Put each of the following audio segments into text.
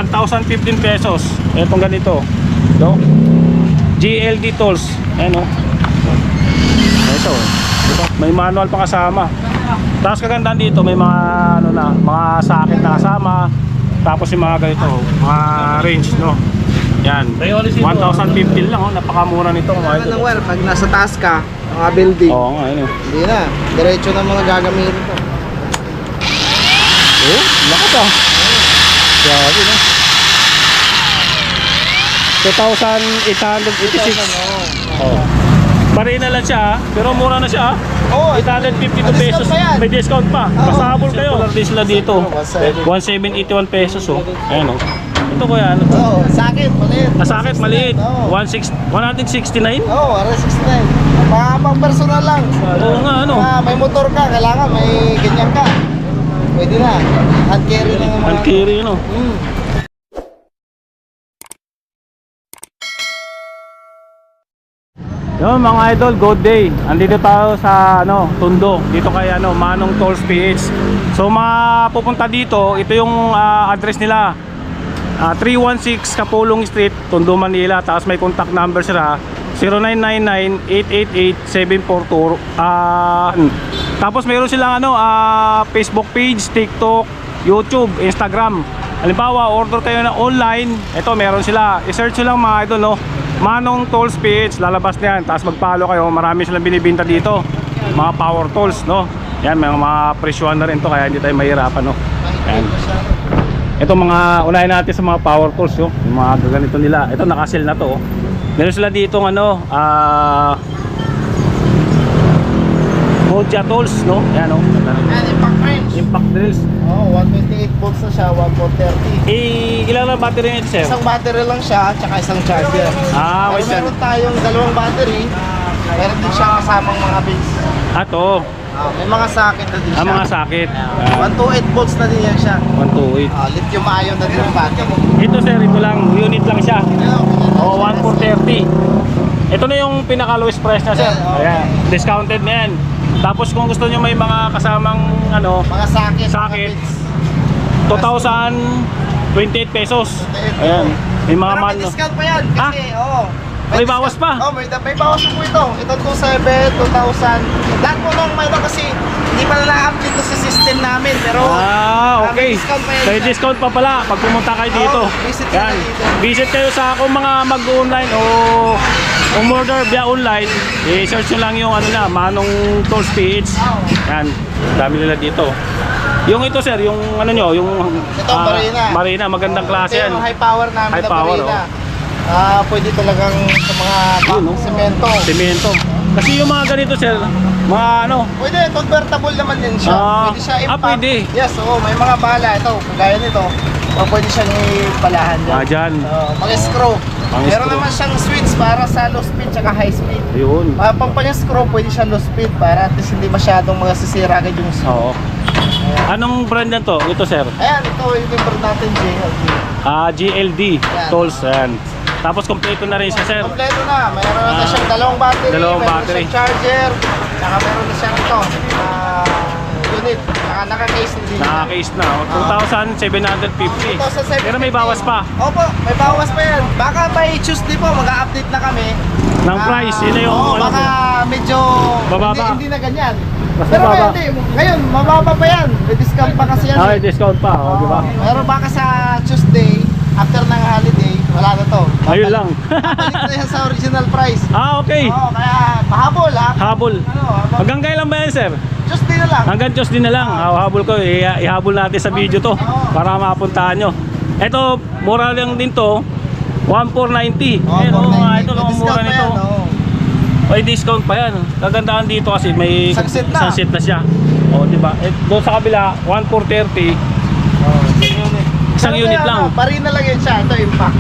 1,015 pesos. Etong ganito, no? GLD tools. Ayan, oh. Ito, may manual pa kasama. Tapos kagandaan dito, may mga ano na, mga socket na kasama. Tapos yung mga ganito, mga range, no? Yan, 1,015 lang, oh. Napakamura nito, mga ito. Pag nasa taas ka, mga building. Oo nga, yun. Hindi na, diretso na mga gagamitin ko. Oh, lakas ah. Grabe, no? 2,886. Oh. Barina lang siya, pero mura na siya. Oo, 852 pesos. May discount pa. Pasabol kayo. Solar din sila dito. 1,781 pesos, oh. Ayan, oh. Ito kuya, ano to? Oo, sakit, maliit. Sakit, maliit. 169? Oo, 169. Pang personal lang. Oo nga, ano? May motor ka, kailangan may ganyan ka. Pwede na. Hand carry na mga. Hand carry, no? Yo mga idol, good day. Andito tayo sa Tondo, dito kay Manong Tools PH. So mapupunta dito, ito yung address nila. 316 Kapulong Street, Tondo, Manila. Tapos may contact number sila 0999-888-742. Tapos mayroon silang Facebook page, TikTok, YouTube, Instagram. Halimbawa, order kayo na online, ito meron sila. I-search nyo lang mga idol, no? Manong Tools PH, lalabas na yan. Tapos mag-follow kayo, marami silang binibinta dito, mga power tools, no? Yan, may mga presyuhan na rin to, kaya hindi tayo mahirapan, no? Yan. Ito mga, unahin natin sa mga power tools, no? Yung mga gaganito nila. Ito nakasil na to, oh. Meron sila dito Moja tools, no? Yan, no? Yan, impact wrench. Impact drills. Oo, 128 volts na siya, 1430. Ilan lang battery nito, sir? Isang battery lang siya, tsaka isang charger. Okay, sir. Meron tayong dalawang battery. Meron din siya kasamang mga base. To. May mga socket na din siya. Mga sakit. 128 volts na din yan siya. 128. Lithium ion na din yung battery. Ito sir, ito lang, unit lang siya. 1430. Ito na yung pinaka lowest price na, sir. Ayan, discounted na yan. Tapos kung gusto niyo may mga kasamang mga socket, 2,028 pesos. Ayan, may mga pero may discount pa yan kasi may bawas pa. May bawas po ito. Ito 2,700, 2,000. Lahat po nung mayroon kasi hindi pa na-update ko sa system namin, pero okay. May discount pa pala pag pumunta kayo dito. Yan. Visit kayo sa kung mga mag-online o umorder via online, i-search nyo lang yung Manong Tools PH. Yan, dami nila dito. Yung ito sir, yung yung ito Marina, magandang klase yan. Yung high power namin high na power, Marina. Pwede talagang sa mga semento. Kasi yung mga ganito sir, mga pwede, convertible naman din siya. Pwede siya impact. Pwede. Yes, may mga bala. Ito, kagaya nito. Pwede siyang ipalahan dyan. Mag-screw. Meron naman siyang switch para sa low speed tsaka high speed. Ayun. Pag screw, pwede siya low speed para at least hindi masyadong masisira agad yung screw. Anong brand na to? Ito sir? Ayan, ito yung number natin, GLD. GLD Tools. Ayan. Tapos kompleto na rin siya sir. Kompleto na. Mayroon na siyang dalawang battery. Meron na siyang charger. Saka meron na siyang ito. Unit. Saka naka-case na din. Naka-case na. 2,750. 2,750. Pero may bawas pa. Opo, may bawas pa yan. Baka by Tuesday po, mag-a-update na kami. Ng price, yun na yung baka medyo bababa. Hindi na ganyan. Mas Pero mababa. ngayon, mababa pa yan. May discount pa kasi yan. May discount pa, di ba? Pero baka sa Tuesday, after ng holiday, wala na to. Ayun lang. Balik na yan sa original price. Okay. Kaya mahabol ha. Habol. Hanggang kailan ba yan, sir? Tuesday na lang. Hanggang Tuesday na lang. Habol ko. Ihabol natin sa video to para mapuntahan nyo. Ito, mura lang din to. 1,490. Ito lang mura nito. May discount pa yan. Kagandahan dito kasi may isang set na siya. Di ba? Doon sa kabila, 1,430. Isang unit lang. Barina lang yan siya. Ito impact.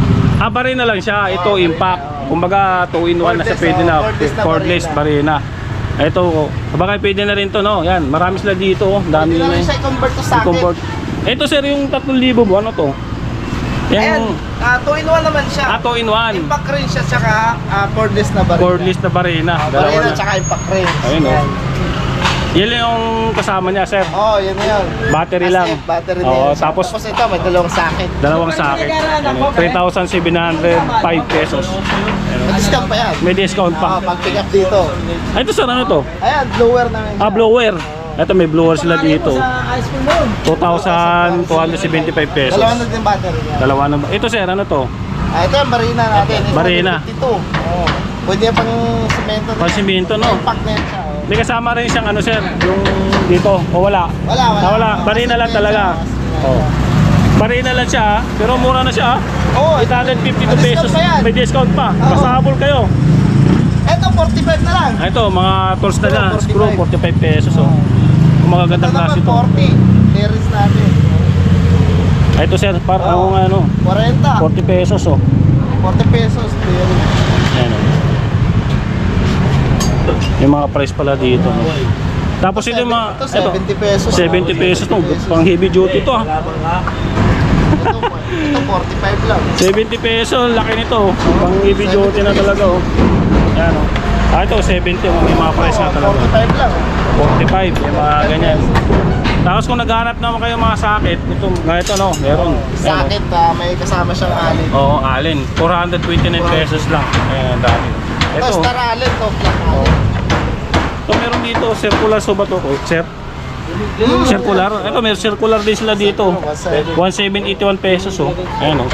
Barina lang siya. Ito impact. Kumbaga 2-in-1 na siya, pwede na. Cordless barina. Ito, baka pwede na rin to, no? Yan, marami sila dito. Dami na rin siya i-convert to socket. Ito sir, yung 3,000 mo, ano to? Ayan, 2-in-1 naman siya. 2-in-1. Impact rin siya, tsaka cordless na barina. Cordless na barina. Barina tsaka impact rin. Ayun, no? Yan lang yung kasama niya, sir. Oo, yun na yun. Battery As lang. in, battery Oo, din. tapos ito, may dalawang sakit. dalawang sakit. 3,705 pesos. May discount pa yan. May discount Oo, pa. pag pick up dito. Ay, ito sir, ano to? Ayan, blower namin. Ah, blower. Ito may blower sila dito. 2,275 pesos. Dalawa na din battery niya. Dalawa na. Ito sir, ano to? Ito yung barina natin. Ito, Barina. 52. Oo. Pwede yung pang semento. Pansimento, no? Pack na yan siya. Oo. May kasama rin siyang ano sir, yung dito. O wala? Wala. Ah, wala. Barina lang talaga. Oh. Barina lang siya, pero mura na siya. Oo. 852 May pesos. discount pa yan. May discount pa. Oo. Basta habol kayo. Ito, 45 na lang. Ah, ito, mga tools na lang. 45. Screw, 45 pesos. Oh. Kung magagandang Ito klase naman, ito. 40. Terrace natin. Ah, ito sir, Oo. ano, 40. 40 pesos. Oh. 40 pesos. Terrace. Ayan, oh. May mga price pala dito. No? Tapos ito yung mga... Ito, 70 pesos. 70 pesos to. Pang heavy duty to ah. Ito, 45 lang. 70 pesos, laki nito. Pang heavy duty na talaga oh. Ayan oh. Ah, ito 70, may mga price na talaga. 45 lang. 45, yung mga ganyan. Tapos kung naghanap naman kayo mga sakit, ito, ganito no, meron. Sakit, may kasama siyang alin. Oo, alin. 429 pesos lang. Ayan, ang dami. Ito, Ito, star alin to. Black alin. ito meron dito, circular so ba to? Sir? Circular? Ito, may circular din sila dito. 1,781 pesos oh. Ayan oh.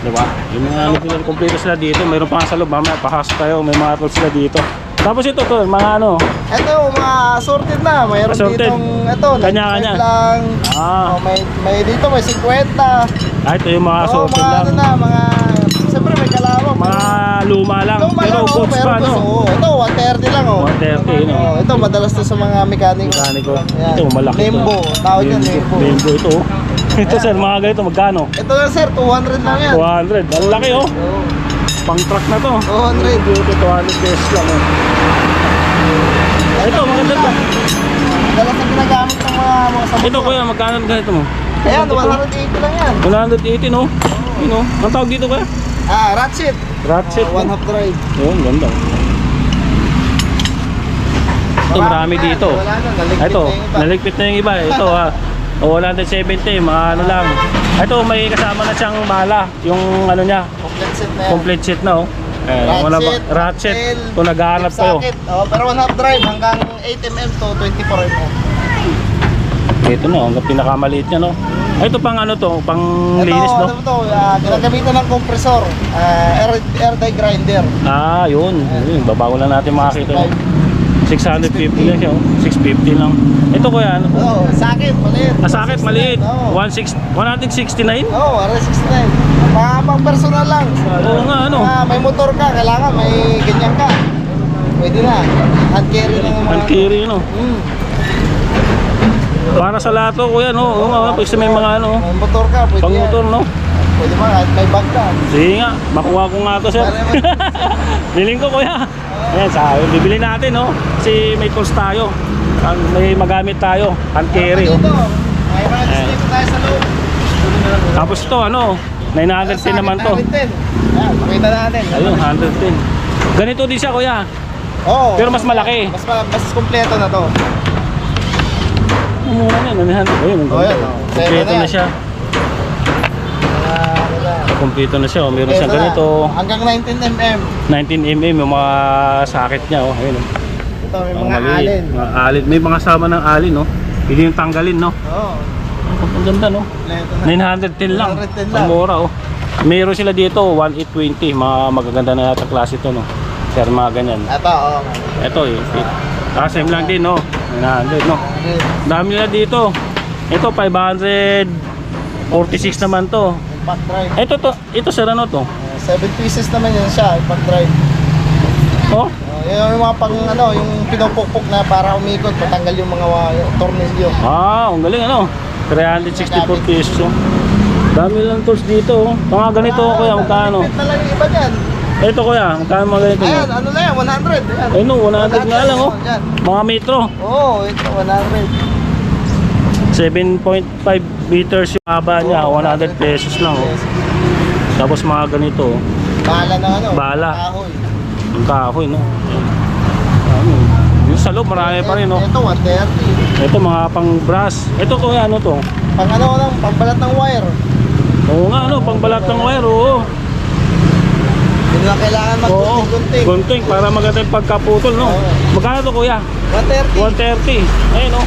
Diba? Yung mga ano sila, kompleto sila dito. Mayroon pa nga sa loob, mamaya pahasok tayo. May mga tools sila dito. Tapos ito to, mga ano. Ito, mga assorted na. Mayroon Assorted. ditong, ito, Kanya-kanya. 95 lang. Ah, May dito, may 50. ito yung mga Oo, sorted mga lang. ano na, mga, siyempre may kalawang. Mga luma lang. Luma Pero lang, box pa, no? Ito, 130 lang, oh. 130, no? Ito, madalas to sa mga mekaniko. Mekaniko. Ayan. Ito, malaki Limbo. to. Tawag yan, limbo. Limbo ito, oh. Ito, sir, mga ganito, magkano? Ito lang, sir, 200 lang yan. 200. Ang laki, oh. Oo, Pang truck na to. 200. Dito, 200 pesos lang, oh. Ito, maganda to. Madalas na ginagamit ng mga sabon. Ito, kuya, magkano ganito mo? Ayan, 180 lang yan. 180, no? Yun, no? Ang tawag dito, kuya? Ratchet. Ratchet. One half drive. Yun, ganda. Ito, marami dito. Wala na, naligpit Ito, na yung iba. naligpit na yung iba. Ito, ha. O, 170, mga ano lang. Ito, may kasama na siyang bala. Yung ano niya, Complete set na yan. complete set na, oh. Wala ba? Ratchet. tail, Kung naghahanap tip kayo. socket. Oh, pero one half drive hanggang 8mm to 24mm. Ito na, hanggang pinakamaliit niya, no? Ito pang ano to, pang linis, no? Ano to, ginagamitan ng kompresor, air dye grinder. Ah, yun. Yun, babago lang natin makakita. No? 650 lang siya, oh. 650 lang. Ito kuya, ano to? Oh, sakit, maliit. Sakit, maliit. Oh, 169? oh, R69. Mga pang personal lang. Oo nga, ano? May motor ka, kailangan may ganyan ka. Pwede na. Hand carry na mga. Hand carry, no? Hmm. Para sa lahat to, kuya, no? Oo nga, pag may mga ano, May motor ka, pwede pang yan. motor, no? Pwede ba, kahit may bag ka. Sige nga, makuha ko nga to, sir. Biling ko, kuya. Ayan, bibili natin, no? Kasi may tools tayo. May magamit tayo. Hand carry, oh. Dito, may mga display pa tayo sa loob. Tapos ito, ano? 910 naman to. 110. Ayan, pakita natin. Ayun, 110. Ganito din siya, kuya. Oo. Pero mas malaki. Mas kompleto na to. Mura na, 900. Ayun, ang Oh, yan, ganda. oh. Kompleto Seven na na siya. Kompleto na siya, oh. Meron siyang Ito na. ganito. Hanggang 19mm. 19mm yung mga sakit niya, oh. Ayun, oh. Ito, may Ang mga maliit. alin. Mga alin. May mga sama ng alin, no? Pwede yung tanggalin, no? Oo. Ang ganda, no? Kompleto na. 910 lang. 910 Ang lang. mura, oh. Meron sila dito, 1820. Mga magaganda na yata klase to, no? Sir, mga ganyan. Ito, oo. Ito, eh. Same lang din, no? 900, no? Dami nila dito. Ito, 546 naman to. Impact drive. Ito sir, ano to? 7 pieces naman yan siya, impact drive. Oh, Yung mga pang ano, yung pinupukpok na para umikot, patanggal yung mga tornilyo. ang galing, ano? 364 pesos, oh. Dami lang tools dito, oh. Mga ganito, kuya, magkano? Fit na lang yung iba dyan. Ito, kuya, magkano mga ganito? Ayan, ano na yan, 100. Ayan. Ay, no, 100 nga lang, oh. Yan. Mga metro. Oo, ito, 100. 7.5 meters yung haba niya, 100 pesos lang, oh. Tapos mga ganito, oh. Bala na ano? Bala. Kahoy. Ang kahoy, no? Ano? Yes. sa loob marami pa rin, no? Ito, 130. Ito mga pang brass. Ito kuya, ano to? Pang ano lang, pagbalat ng wire. Oo nga, ano, pang balat ng wire, oo. Hindi na kailangan Oo, maggunting-gunting. gunting para maganda yung pagkaputol, no? Oo. Magkano to kuya? 130. 130. Ayun, no?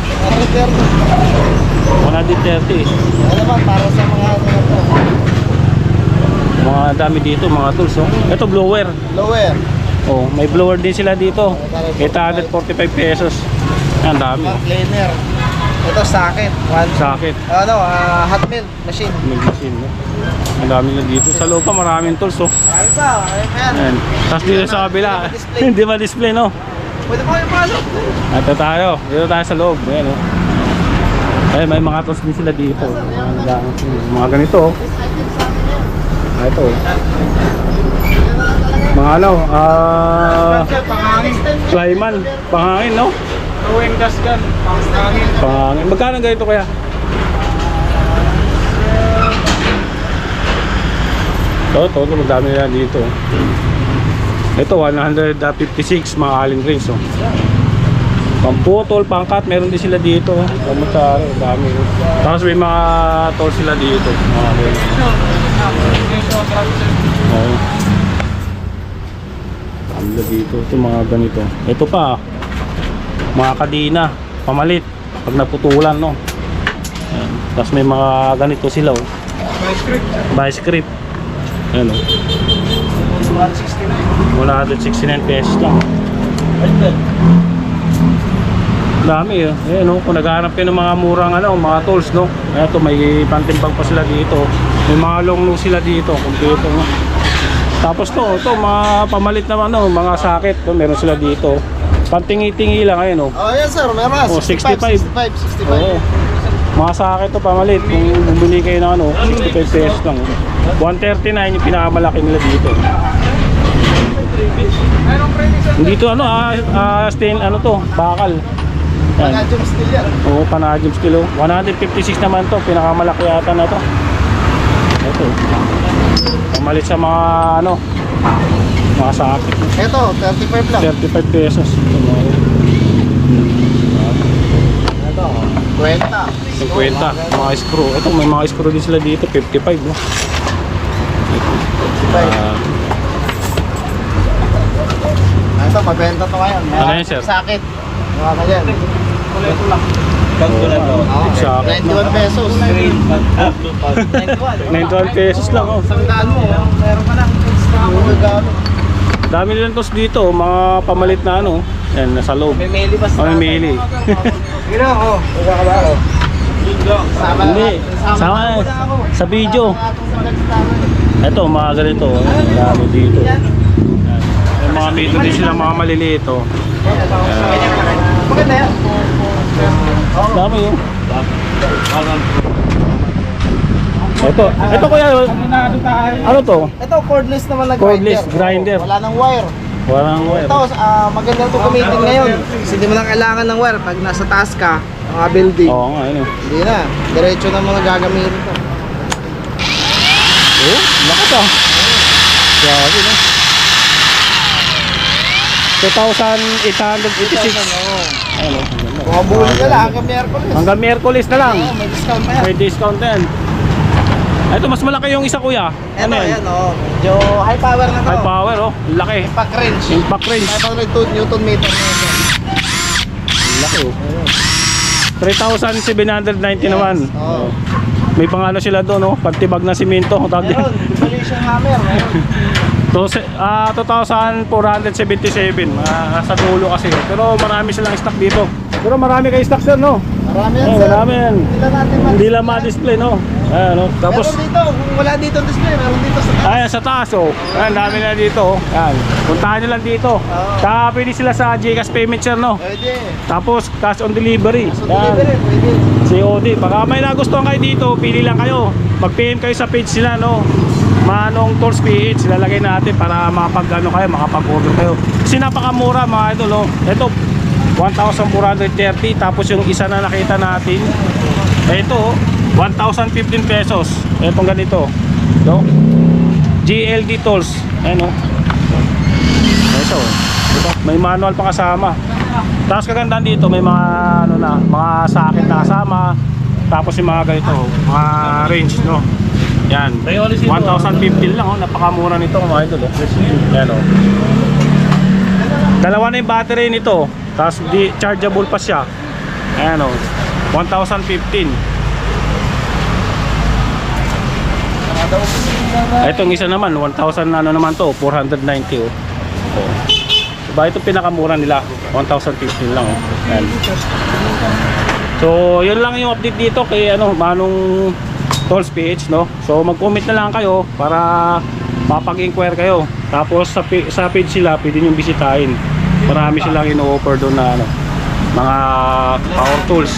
130. 130. Ano naman, para sa mga ano na to. Mga dami dito, mga tools, oh. Ito blower. Lower. Oh, may blower din sila dito. 845 pesos. Yan, dami. Mark cleaner. Ito, socket. Sakit. Ano, hot mill machine. May machine, no? Ang dami na dito. Sa loob pa maraming tools, oh. Ayun pa, ayun pa yan. Ayan. Tapos dito sa kabila, hindi ma-display, no? Pwede pa kayo pasok. Ito tayo. Dito tayo sa loob. Ayan, oh. Ay, may mga tools din sila dito. Mga ganito, oh. Ito, oh. Mga ano, Flyman, pangangin, no? Towing gas gun, pangangin. Pangangin. Magkano ganito kaya? Ito, madami na dito. Ito, 156 mga allen rings, oh. Pamputol, pangkat, meron din sila dito. Pamutsari, dami. Tapos may mga tools sila dito. Mga rings. Oo. Dami na dito. Ito mga ganito. Ito pa, mga kadina, pamalit. Pag naputulan, no? Ayan. Tapos may mga ganito sila, oh. Vice grip. Ayan, oh. 169 pesos lang. Dami, oh. Ayan, oh. Kung naghahanap kayo ng mga murang ano, mga tools, no? Ito, may pantimbang pa sila dito. May mga long nose sila dito, kompleto, no? Tapos to, mga pamalit naman, no? Mga socket, to, meron sila dito. Pantingi-tingi lang, ayun, oh. Oh, yes sir, meron. Oh, 65. 65. Oo. Mga socket to, pamalit. Kung bumili kayo ng ano, 65 pesos lang. 139 yung pinakamalaki nila dito. Dito ano, stain, ano to, bakal. Yan. Palladium steel yan. Oo, Palladium steel, oh. 156 naman to, pinakamalaki yata na to. Ito. Pamalit sa mga ano, mga socket. Ito, 35 lang. 35 pesos. Ito, 20. 50, mga screw. Ito, may mga screw din sila dito, 55, no? Ito, mabenta to ngayon. Ano yan, sir? Sakit. Mga ganyan. Kuleto lang. Sa 91 pesos. 91 pesos lang, oh. Sandaan mo, meron ka lang. Magagamit. Dami nilang tos dito, oh, mga pamalit na ano. Yan, nasa loob. May meli ba Oh, may mili. Gino, oh. Huwag ka ba ako? Sama Hindi, sama na. Sa video. Ito, mga ganito, oh. Dami dito. Yan. May mga dito din sila, mga maliliit, oh. Maganda yan. Dami yun. Ito kuya, ano to? Ito, cordless naman na Cordless grinder. Wala nang wire. Walang wire. Ito, maganda ito gamitin ngayon. Kasi hindi mo na kailangan ng wire. Pag nasa taas ka, mga building. Oo nga, ano. Hindi na. Diretso na mga gagamitin ito. Oh, lakas ah. Grabe no. 2,886. Ano, Mga bulan na lang hanggang Miyerkules. hanggang Miyerkules na lang. Oo, may discount pa yan. May discount na yan. Ito, mas malaki yung isa kuya. Ito, yan oh. Medyo high power na to. High power, oh. Laki. Impact range. Impact range. 500 Newton meter na ito. Laki, oh. 3,790 naman. Oo. May pangano sila doon, oh. Pagtibag na simento. Meron, isolation hammer. Meron. 2,477 sa dulo kasi, pero marami silang stock dito. Pero marami kayo stock sir, no? Marami yan, Eh, sir. marami yan. Hindi lang natin Hindi lang ma-display, no? Ayan, no? Tapos, meron dito, kung wala dito ang display, meron dito sa taas. ayan sa taas, oh. Ayan, dami na dito, oh. Ayan. Puntahan nyo lang dito. Saka pwede sila sa GCash payment, sir, no? Pwede. Tapos, cash on delivery. So, Ayan. delivery, pwede. COD. Baka may nagustuhan kayo dito, pili lang kayo. Mag-PM kayo sa page nila, no? Manong Tools PH, ilalagay natin para makapag-ano kayo, makapag-order kayo. Kasi napakamura mga idol, no? Ito, 1,430. Tapos yung isa na nakita natin, ito, 1,015 pesos. Itong ganito, no? GLD Tools. Ayan, no? Ito, diba? May manual pa kasama. Tapos kagandahan dito may mga ano na, mga socket na kasama. Tapos yung mga ganito, mga range, no. Yan. 1,015 lang, oh. Napakamura nito mga idol, oh. Yan, oh. Dalawa na yung battery nito. Tapos di chargeable pa siya. Ayan, oh. 1,015. Itong isa naman 1,000 ano naman to, 490, oh. Oh. Diba ito pinakamura nila, 1,015 lang, oh. Ayan. So yun lang yung update dito kay ano, Manong Tolls PH, no. So mag-comment na lang kayo para mapag-inquire kayo. Tapos sa page sila pwede nyo bisitahin. Marami silang ino-offer doon na ano, mga power tools.